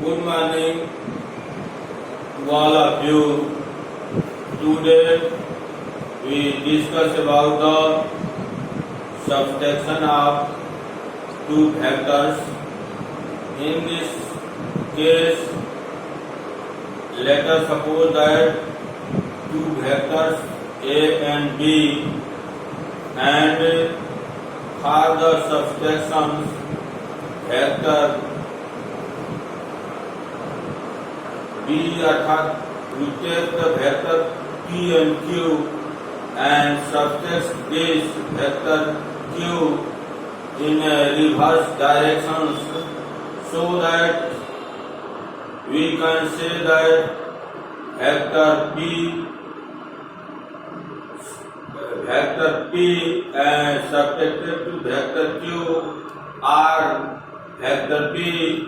Good morning to all of you. Today we discuss about the subtraction of two vectors. In this case, let us suppose that two vectors A and B, and for the subtraction vector B अर्थात we take the vector P and Q and subtract this vector Q in a reverse directions, so that we can say that vector P and subtracted to vector Q are vector P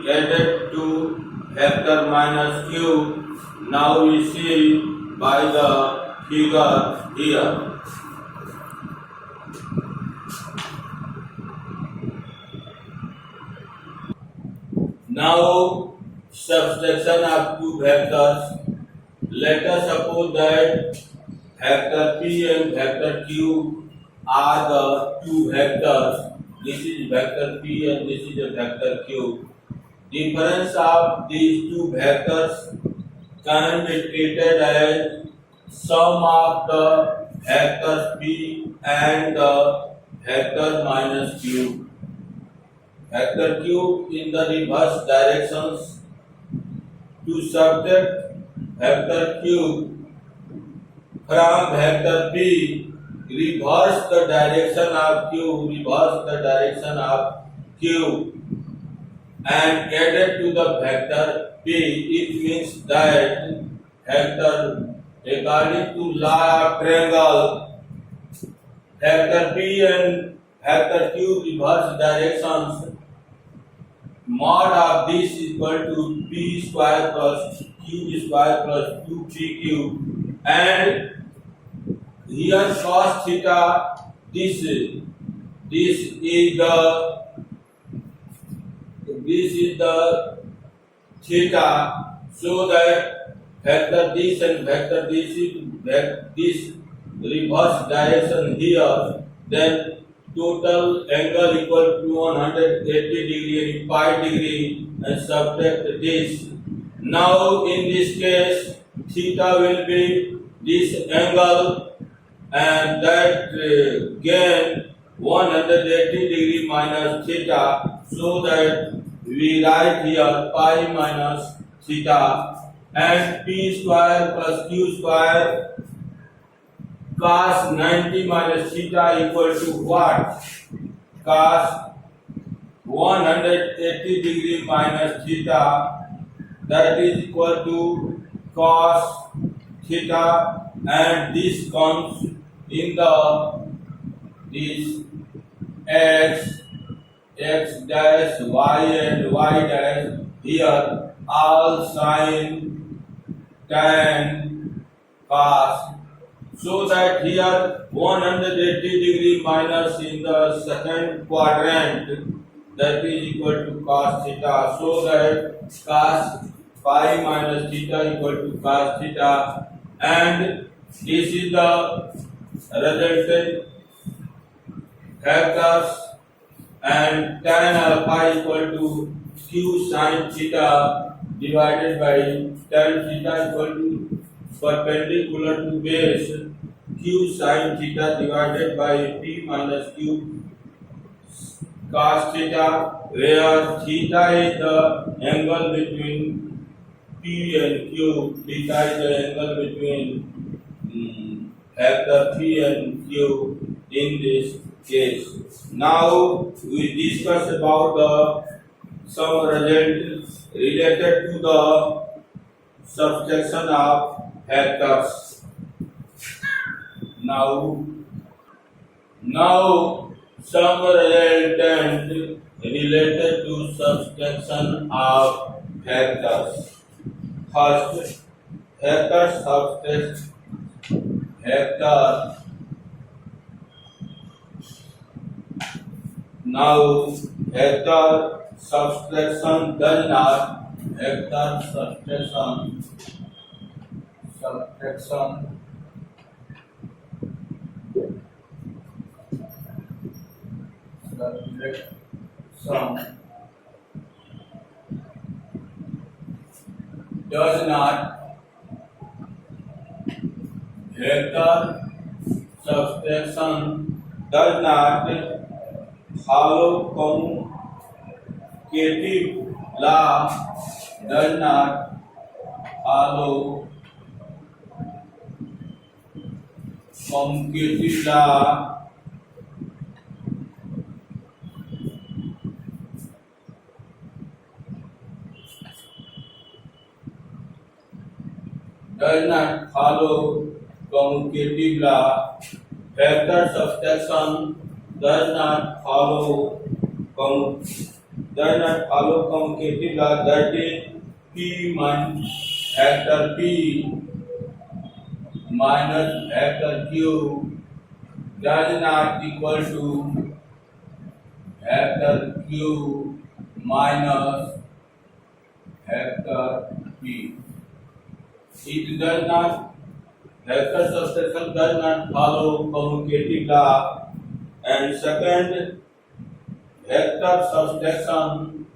added to vector minus Q. Now we see by the figure here. Now subtraction of two vectors. Let us suppose that vector P and vector Q are the two vectors. This is vector P and this is a vector Q. Difference of these two vectors can be treated as sum of the vectors P and the vector minus Q. Vector Q in the reverse directions. To subtract vector Q from vector P, reverse the direction of Q, and added to the vector P. It means that vector, according to law of triangle, vector P and vector Q reverse directions, mod of this is equal to P square plus Q square plus 2PQ, and here cos theta, this is the theta, so that vector this and vector this reverse direction here, then total angle equal to 180 degree and pi degree, and subtract this. Now in this case theta will be this angle, and that gain 180 degree minus theta, so that we write here pi minus theta, and P square plus Q square cos 90 minus theta equal to what? Cos 180 degree minus theta, that is equal to cos theta, and this comes in this x dash y and y dash, here all sin tan cos, so that here 180 degree minus in the second quadrant, that is equal to cos theta, so that cos pi minus theta equal to cos theta, and this is the resultant vectors, and tan alpha equal to q sin theta divided by tan theta equal to perpendicular to base q sin theta divided by p minus q cos theta, where theta is the angle between p and q, theta is the angle between vector p and q in this case. Now we discuss about some results related to the subtraction of vectors. Now some resultant related to subtraction of vectors. First, vector subtract vector. Now vector subtraction does not vector subtraction does not vector subtraction does not follow commutative law, does not follow commutative law, does not follow commutative law. Vector subtraction does not follow commutative law. That is P minus vector P minus vector Q does not equal to vector Q minus vector P. It does not, vector subtraction does not follow commutative law. And second, vector subtraction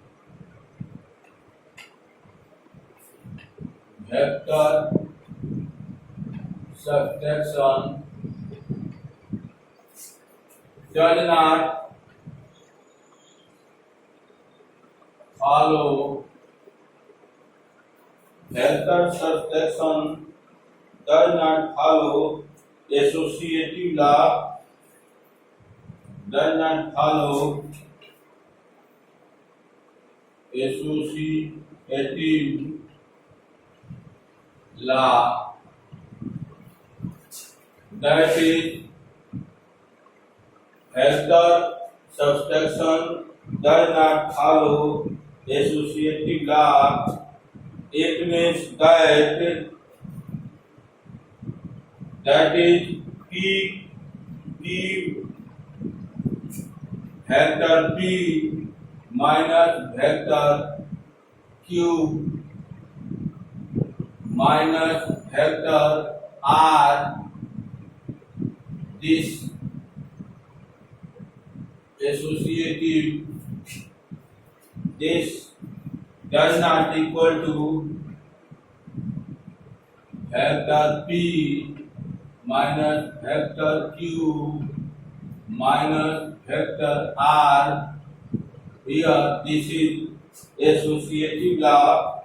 does not follow associative law, does not follow associative law. That is, vector subtraction does not follow associative law. It means that is P vector P minus vector Q minus vector R. This associative, this does not equal to vector P minus vector Q minus vector R. Here this is associative law.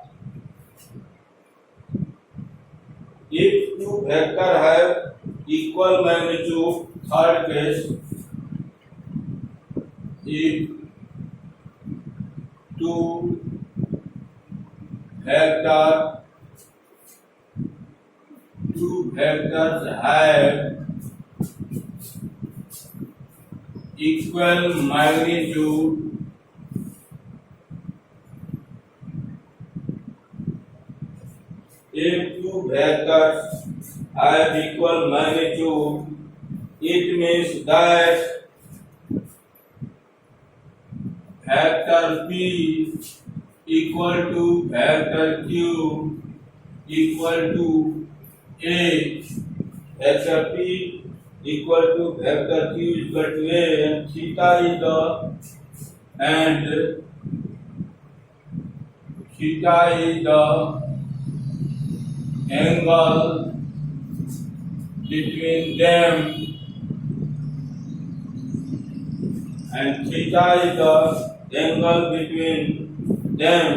If two vectors have equal magnitude, third case, if two vectors have equal magnitude, if two vectors have equal magnitude, it means that vector P equal to vector Q equal to A. Vector P equal to vector Q equal to A, and theta is the angle between them, and theta is the angle between them.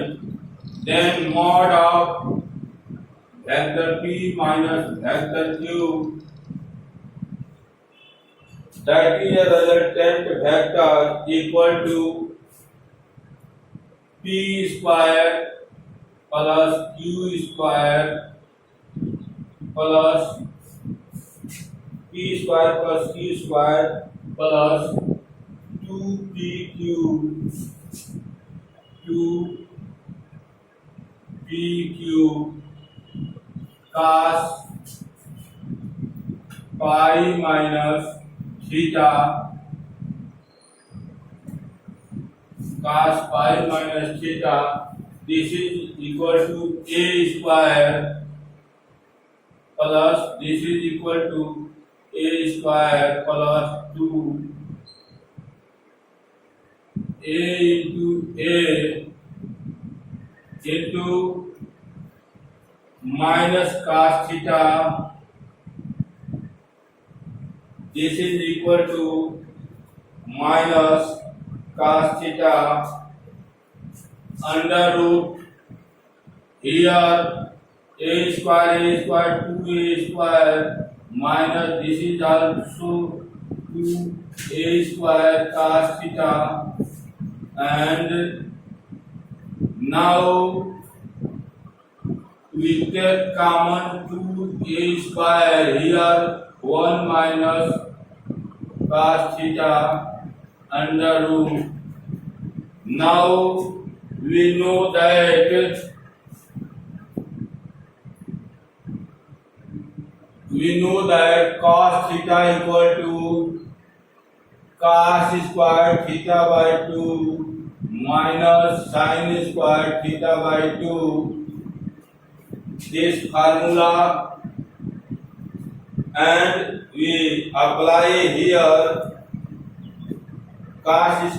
Then mod of vector P minus vector Q, that is a resultant vector, equal to P square plus Q square plus P square plus Q square plus 2PQ cos pi minus theta, cos pi minus theta this is equal to a square plus this is equal to a square plus 2 a into a into minus cos theta. This is equal to minus cos theta under root here a square 2a square minus this is also 2a square cos theta, and now we take common 2a square here 1 minus cos theta under root. Now we know that cos theta equal to cos square theta by 2 minus sin square theta by 2. This formula, and we apply here cos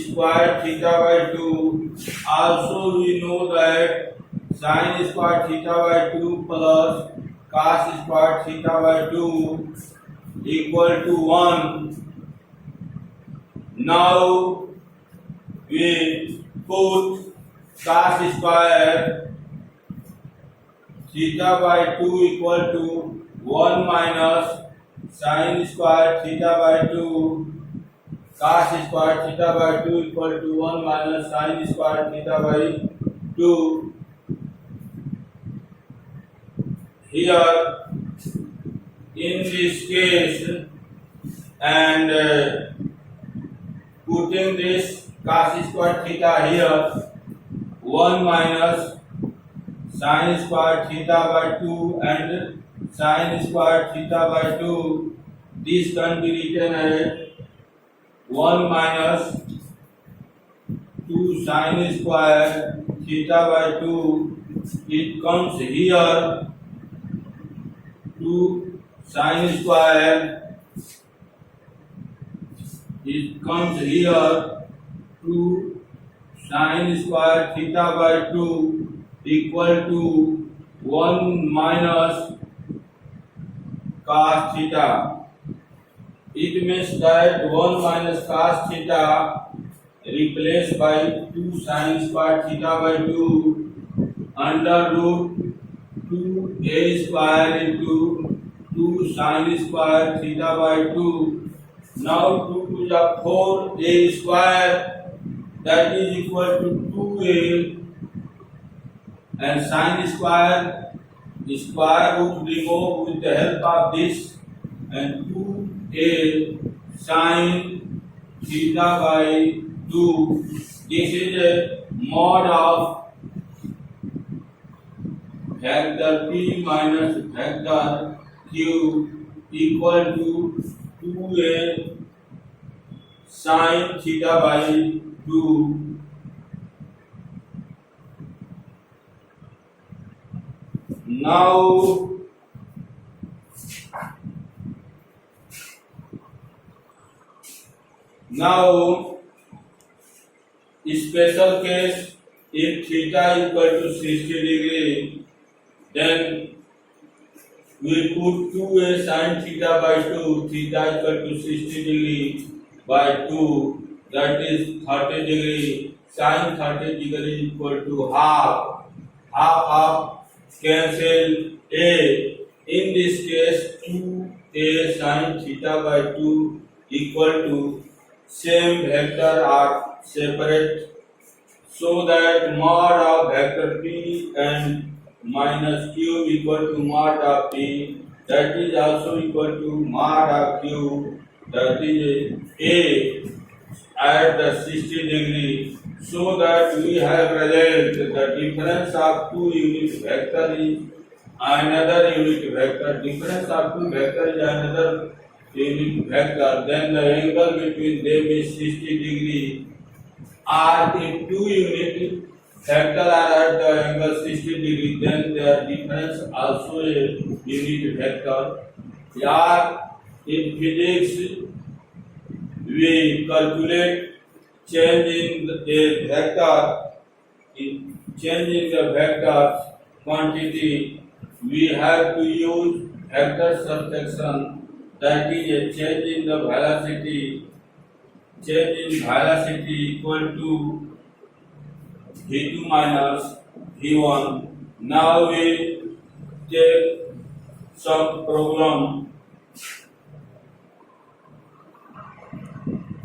square theta by 2. Also we know that sin square theta by 2 plus cos square theta by 2 equal to 1. Now we put cos square theta by 2 equal to 1 minus sin square theta by 2. Cos square theta by 2 equal to 1 minus sin square theta by 2. Here in this case, and putting this cos square theta here 1 minus sin square theta by 2 and sin square theta by 2, this can be written as 1 minus 2 sin square theta by 2. It comes here 2 sin square. It comes here 2 sin square theta by 2 equal to 1 minus cos theta. It means that 1 minus cos theta replaced by 2 sin square theta by 2 under root 2a square into 2 sin square theta by 2. Now 2 to the 4a square, that is equal to 2a, and sin square root remove with the help of this, and 2a sin theta by 2. This is a mod of vector p minus vector q equal to 2a sin theta by 2. Now special case, if theta equal to 60 degree, then we put 2a sin theta by 2, theta equal to 60 degree by 2, that is 30 degree, sin 30 degree equal to half of cancel a. In this case 2a sin theta by 2 equal to same vector are separate, so that mod of vector p and minus q equal to mod of p, that is also equal to mod of q, that is a at the 60 degree, so that we have result the difference of two unit vector is another unit vector, difference of two vector is another unit vector, then the angle between them is 60 degree, are if two unit vector are at the angle 60 degree, then their difference also a unit vector. Here in physics we calculate change in a vector. In changing the vector quantity, we have to use vector subtraction, that is a change in the velocity. Change in velocity equal to v2 minus v1. Now we take some problem.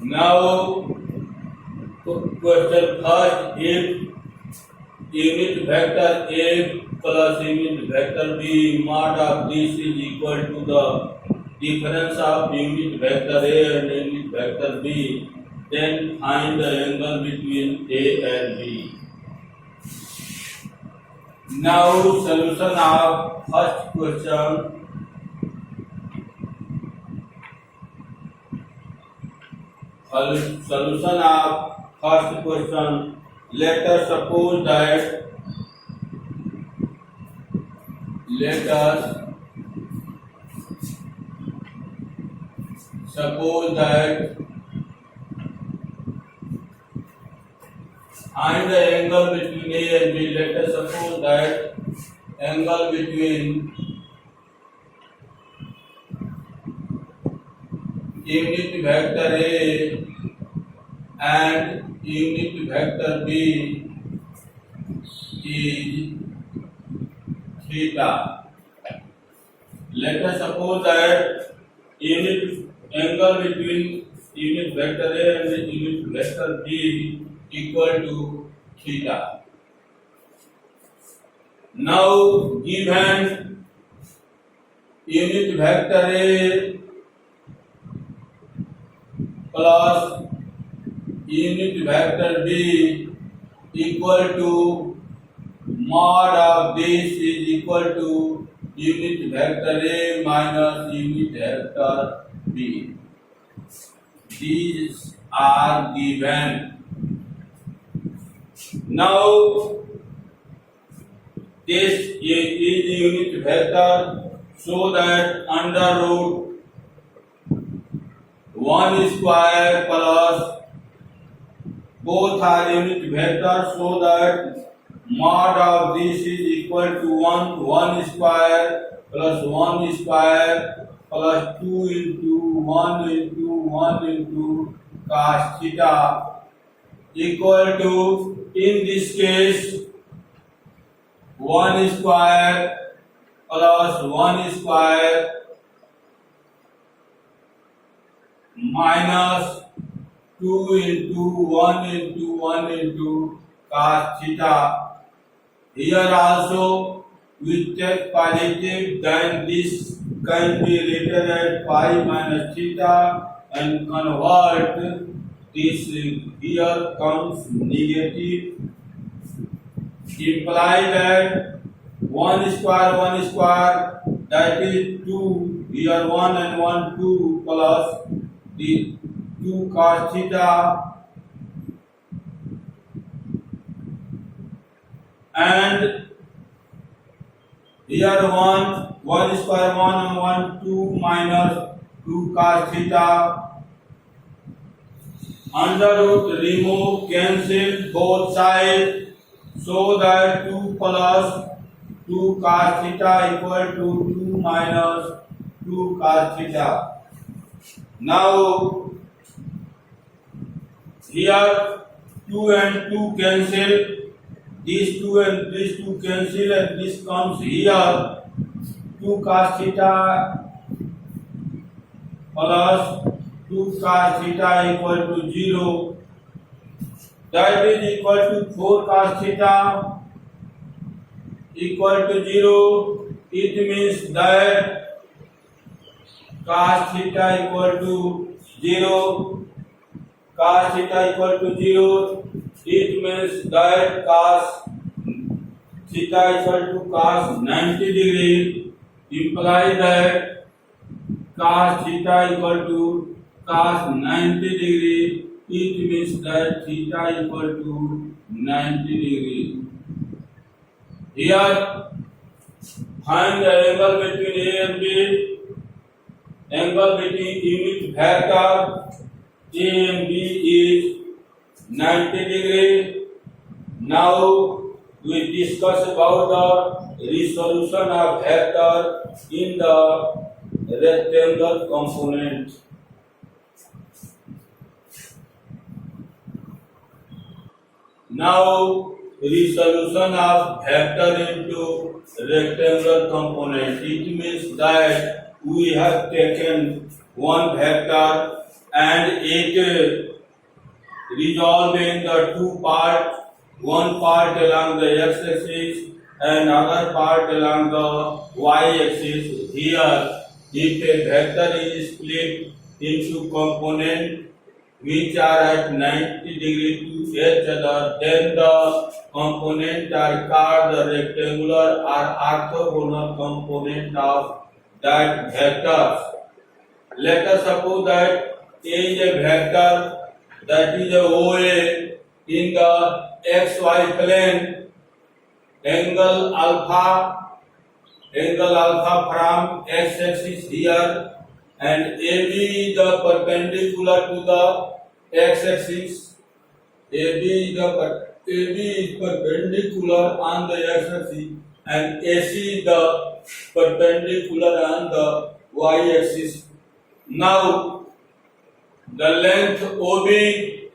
Now question first, if unit vector A plus unit vector B mod of this is equal to the difference of unit vector A and unit vector B, then find the angle between A and B. Now solution of first question. Solution of first question. Let us suppose that find the angle between A and B. Let us suppose that angle between unit vector A and unit vector B is theta. Let us suppose that unit angle between unit vector A and unit vector B equal to theta. Now given unit vector A plus unit vector B equal to mod of this is equal to unit vector A minus unit vector B. These are given. Now this is unit vector, so that under root 1 square plus both are unit vector, so that mod of this is equal to 1 square plus 1 square plus 2 into 1 into 1 into cos theta equal to, in this case, 1 square plus 1 square minus 2 into 1 into 1 into cos theta. Here also we take positive, then this can be written as pi minus theta, and convert this, here comes negative, imply that 1 square, that is 2, here 1 and 1 2 plus the 2 cos theta, and here 1 square 1 and 1 2 minus 2 cos theta. Under root remove, cancel both sides, so that 2 plus 2 cos theta equal to 2 minus 2 cos theta. Now here 2 and 2 cancel, these 2 and these 2 cancel, and this comes here 2 cos theta plus 2 cos theta equal to 0, that is equal to 4 cos theta equal to 0. It means that cos theta equal to 0, cos theta equal to 0. It means that cos theta equal to cos 90 degree, imply that cos theta equal to cos 90 degree it means that theta equal to 90 degree. Here, find the angle between A and B. Angle between unit vector A and B is 90 degree. Now we discuss about the resolution of vector in the rectangle component. Now resolution of vector into rectangle component. It means that we have taken one vector and it resolved in the two parts, one part along the x-axis and other part along the y-axis. Here, if a vector is split into components which are at 90 degree to each other, then the components are called the rectangular or orthogonal component of that vector. Let us suppose that A is a vector that is a OA in the xy plane, angle alpha from x-axis here, and AB is the perpendicular to the x-axis. AB is perpendicular on the x-axis, and AC is the perpendicular on the y-axis. Now, the length OB is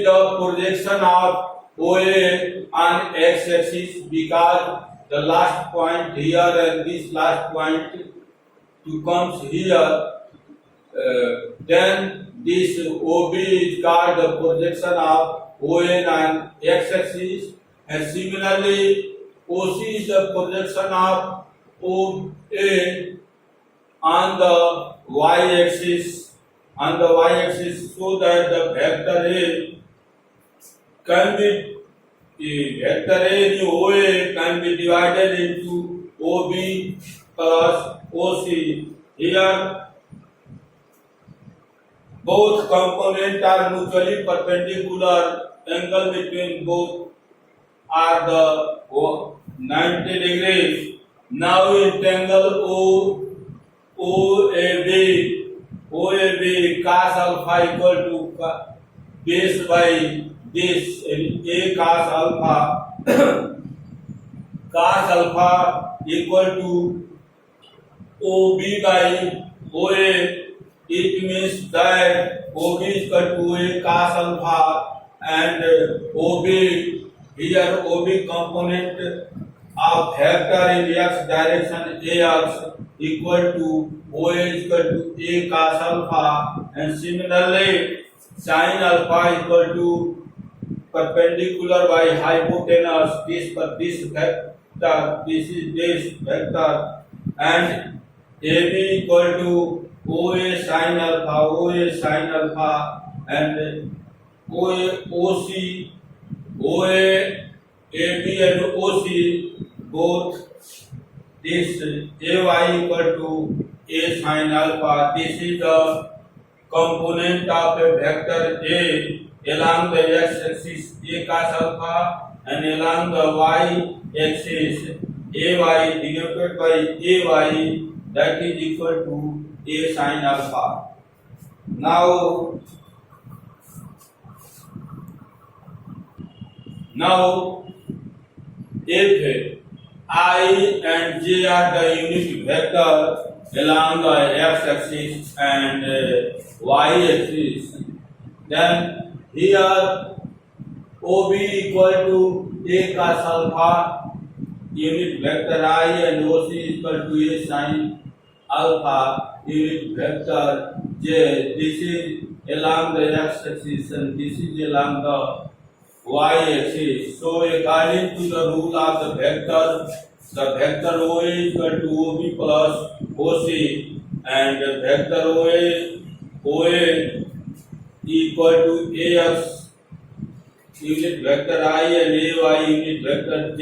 the projection of OA on x-axis, because the last point here and this last point comes here. Then this OB is called the projection of OA on x-axis, and similarly OC is the projection of OA on the y-axis. So that the vector A in OA can be divided into OB plus OC. Here, both components are mutually perpendicular. Angle between both are the 90 degrees. Now entangle OAB cos alpha equal to base by this A cos alpha equal to OB by OA. It means that OB is equal to A cos alpha, and OB here OB component of vector in x direction AX equal to OA is equal to A cos alpha, and similarly sin alpha equal to perpendicular by hypotenuse this vector, this is this vector, and AB equal to OA sin alpha, and OC, AB and OC both this AY equal to A sin alpha. This is the component of a vector A along the x-axis A cos alpha, and along the y-axis AY denoted by AY, that is equal to A sin alpha. Now if I and J are the unit vector along the x-axis and y-axis, then here OB equal to A cos alpha unit vector I, and OC equal to A sin alpha unit vector J. This is along the x-axis and this is along the y-axis. So according to the rule of the vector OA is equal to OB plus OC, and the vector OA equal to AX unit vector I and AY unit vector J,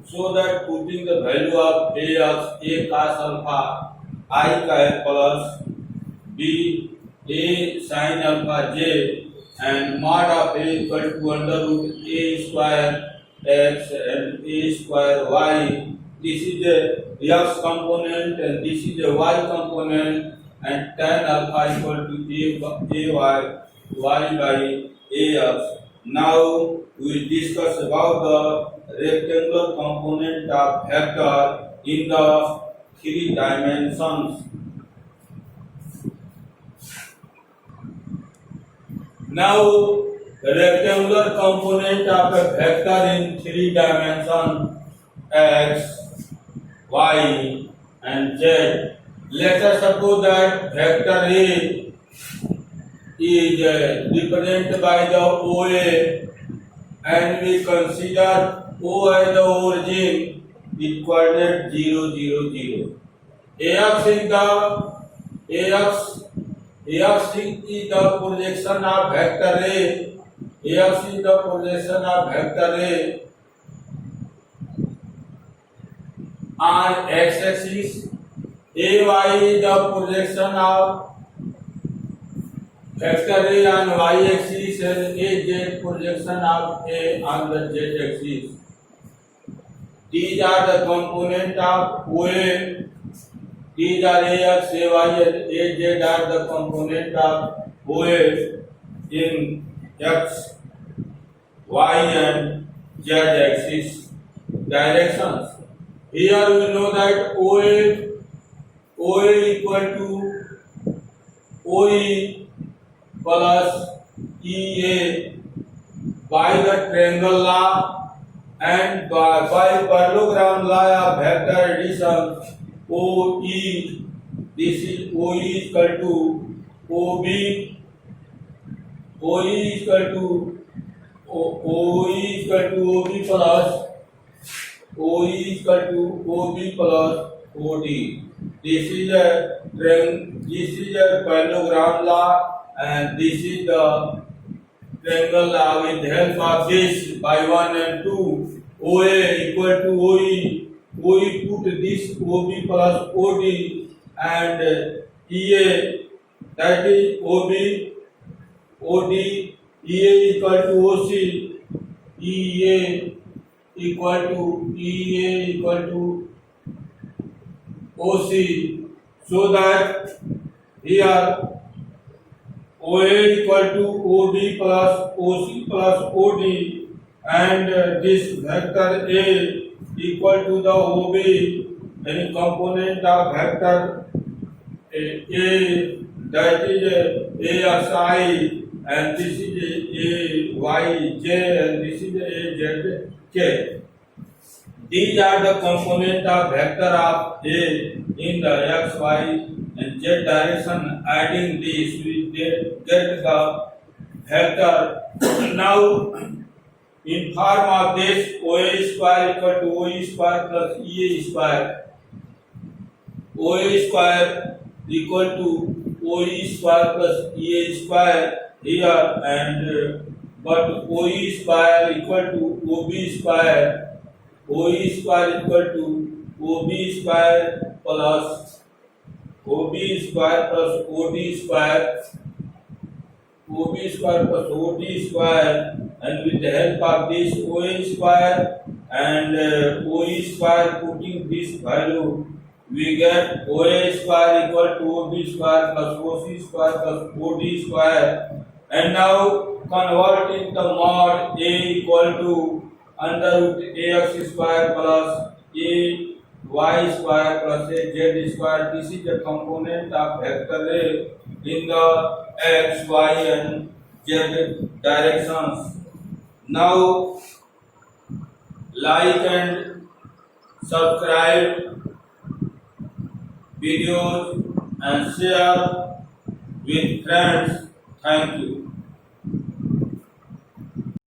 so that putting the value of AX A cos alpha I plus B a sin alpha j and mod of a equal to under root a square x and a square y. This is the x component and this is the y component, and tan alpha equal to a y by ax. Now we discuss about the rectangular component of vector in the three dimensions. Now, the rectangular component of a vector in three dimensions x, y, and z. Let us suppose that vector A is represented by the OA, and we consider O as the origin with coordinate 0, 0, 0. Ax is the projection of vector A. Ax is the projection of vector A on x-axis. Ay is the projection of vector A on y-axis, and Az projection of A on the z-axis. These are the components of OA. These are Ax, Ay, and Az are the components of OA in x, y, and z axis directions. Here we know that OA equal to OE plus EA by the triangle law and by parallelogram law of vector addition. OE, this is OE is equal to OB, OE is equal to OB plus OE is equal to OB plus OD. This is a parallelogram law, and this is the triangle law. With the help of this, by 1 and 2, OA equal to OE. OE put this OB plus OD, and EA, that is OB, OD, EA equal to OC, EA equal to OC, so that here OA equal to OB plus OC plus OD, and this vector A equal to the OB, any component of vector A, that is AXI, and this is AYJ, and this is AZK. These are the component of vector of A in the X, Y, and Z direction. Adding this, we get the vector. Now, in form of this, OA square equal to OE square plus EA square. OA square equal to OE square plus EA square here, and but OE square equal to OB square. OE square equal to OB square plus OB square plus OD square. OB square plus OD square, and with the help of this OA square and OE square, putting this value, we get OA square equal to OB square plus OC square plus OD square. And now converting the mod A equal to under root AX square plus AY square plus AZ square. This is the component of vector A in the X, Y, and Z directions. Now, like and subscribe videos and share with friends. Thank you.